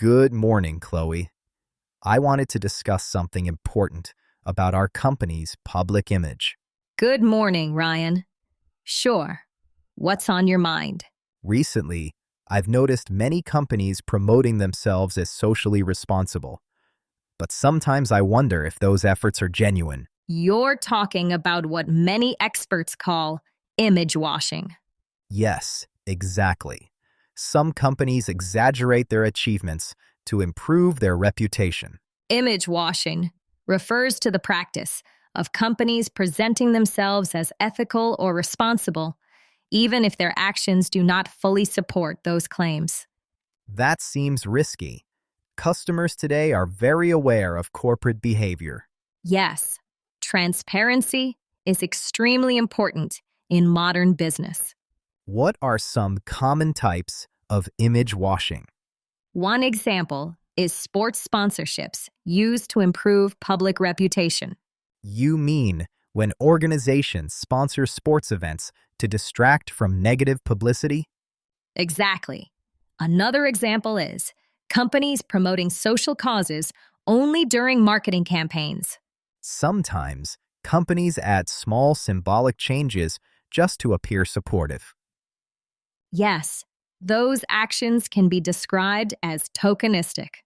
Good morning, Chloe. I wanted to discuss something important about our company's public image. Good morning, Ryan. Sure. What's on your mind? Recently, I've noticed many companies promoting themselves as socially responsible, but sometimes I wonder if those efforts are genuine. You're talking about what many experts call image washing. Yes, exactly. Some companies exaggerate their achievements to improve their reputation. Image washing refers to the practice of companies presenting themselves as ethical or responsible, even if their actions do not fully support those claims. That seems risky. Customers today are very aware of corporate behavior. Yes, transparency is extremely important in modern business. What are some common types of image washing? One example is sports sponsorships used to improve public reputation. You mean when organizations sponsor sports events to distract from negative publicity? Exactly. Another example is companies promoting social causes only during marketing campaigns. Sometimes companies add small symbolic changes just to appear supportive. Yes, those actions can be described as tokenistic.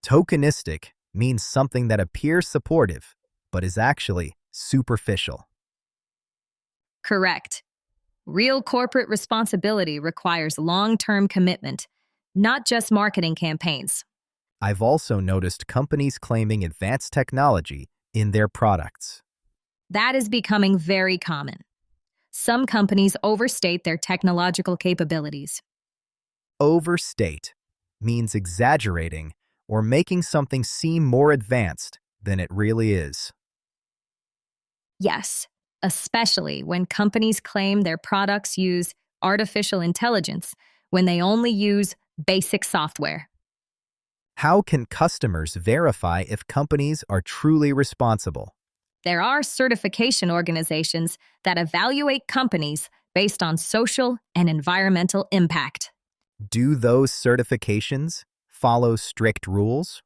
Tokenistic means something that appears supportive, but is actually superficial. Correct. Real corporate responsibility requires long-term commitment, not just marketing campaigns. I've also noticed companies claiming advanced technology in their products. That is becoming very common. Some companies overstate their technological capabilities. Overstate means exaggerating or making something seem more advanced than it really is. Yes, especially when companies claim their products use artificial intelligence when they only use basic software. How can customers verify if companies are truly responsible? There are certification organizations that evaluate companies based on social and environmental impact. Do those certifications follow strict rules?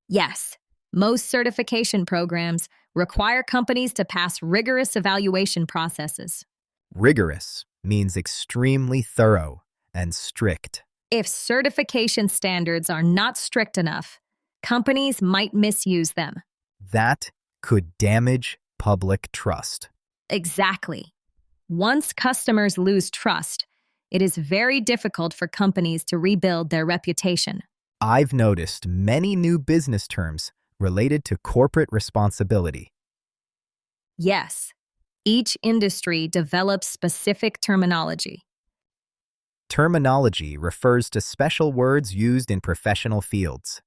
Yes, most certification programs require companies to pass rigorous evaluation processes. Rigorous means extremely thorough and strict. If certification standards are not strict enough, companies might misuse them. That could damage public trust. Exactly. Once customers lose trust, it is very difficult for companies to rebuild their reputation. I've noticed many new business terms related to corporate responsibility. Yes, each industry develops specific terminology. Terminology refers to special words used in professional fields.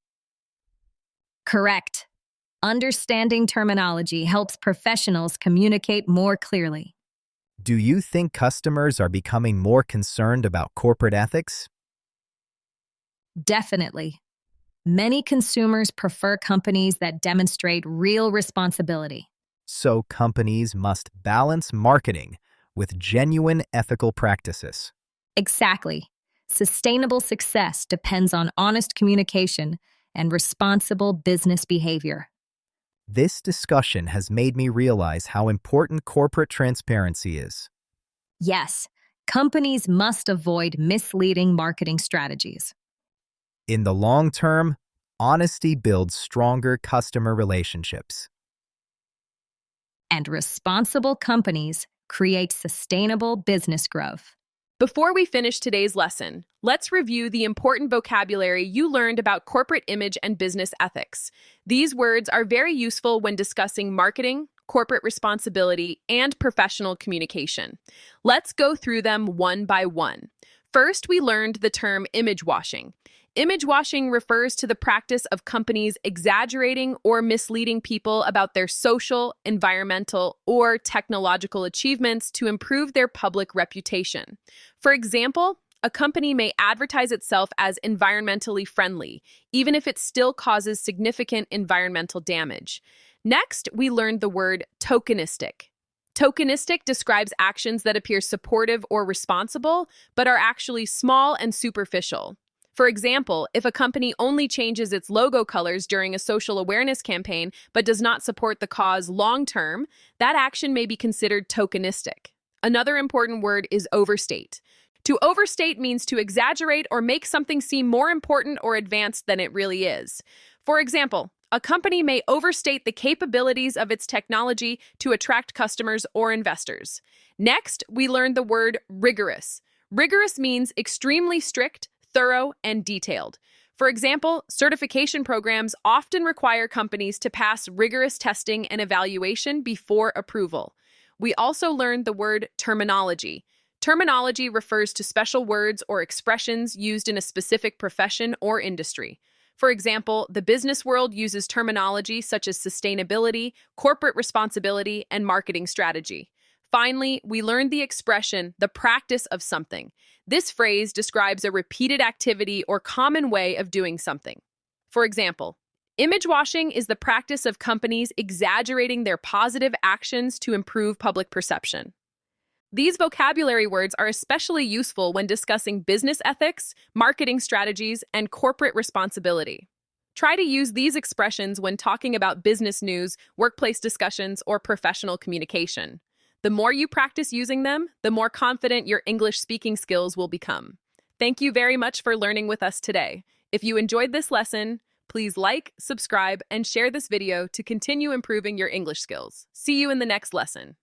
Correct. Understanding terminology helps professionals communicate more clearly. Do you think customers are becoming more concerned about corporate ethics? Definitely. Many consumers prefer companies that demonstrate real responsibility. So companies must balance marketing with genuine ethical practices. Exactly. Sustainable success depends on honest communication and responsible business behavior. This discussion has made me realize how important corporate transparency is. Yes, companies must avoid misleading marketing strategies. In the long term, honesty builds stronger customer relationships. And responsible companies create sustainable business growth. Before we finish today's lesson, let's review the important vocabulary you learned about corporate image and business ethics. These words are very useful when discussing marketing, corporate responsibility, and professional communication. Let's go through them one by one. First, we learned the term image washing. Image washing refers to the practice of companies exaggerating or misleading people about their social, environmental, or technological achievements to improve their public reputation. For example, a company may advertise itself as environmentally friendly, even if it still causes significant environmental damage. Next, we learned the word tokenistic. Tokenistic describes actions that appear supportive or responsible, but are actually small and superficial. For example, if a company only changes its logo colors during a social awareness campaign but does not support the cause long term, that action may be considered tokenistic. Another important word is overstate. To overstate means to exaggerate or make something seem more important or advanced than it really is. For example, a company may overstate the capabilities of its technology to attract customers or investors. Next, we learned the word rigorous. Rigorous means extremely strict, thorough, and detailed. For example, certification programs often require companies to pass rigorous testing and evaluation before approval. We also learned the word terminology. Terminology refers to special words or expressions used in a specific profession or industry. For example, the business world uses terminology such as sustainability, corporate responsibility, and marketing strategy. Finally, we learned the expression, the practice of something. This phrase describes a repeated activity or common way of doing something. For example, image washing is the practice of companies exaggerating their positive actions to improve public perception. These vocabulary words are especially useful when discussing business ethics, marketing strategies, and corporate responsibility. Try to use these expressions when talking about business news, workplace discussions, or professional communication. The more you practice using them, the more confident your English speaking skills will become. Thank you very much for learning with us today. If you enjoyed this lesson, please like, subscribe, and share this video to continue improving your English skills. See you in the next lesson.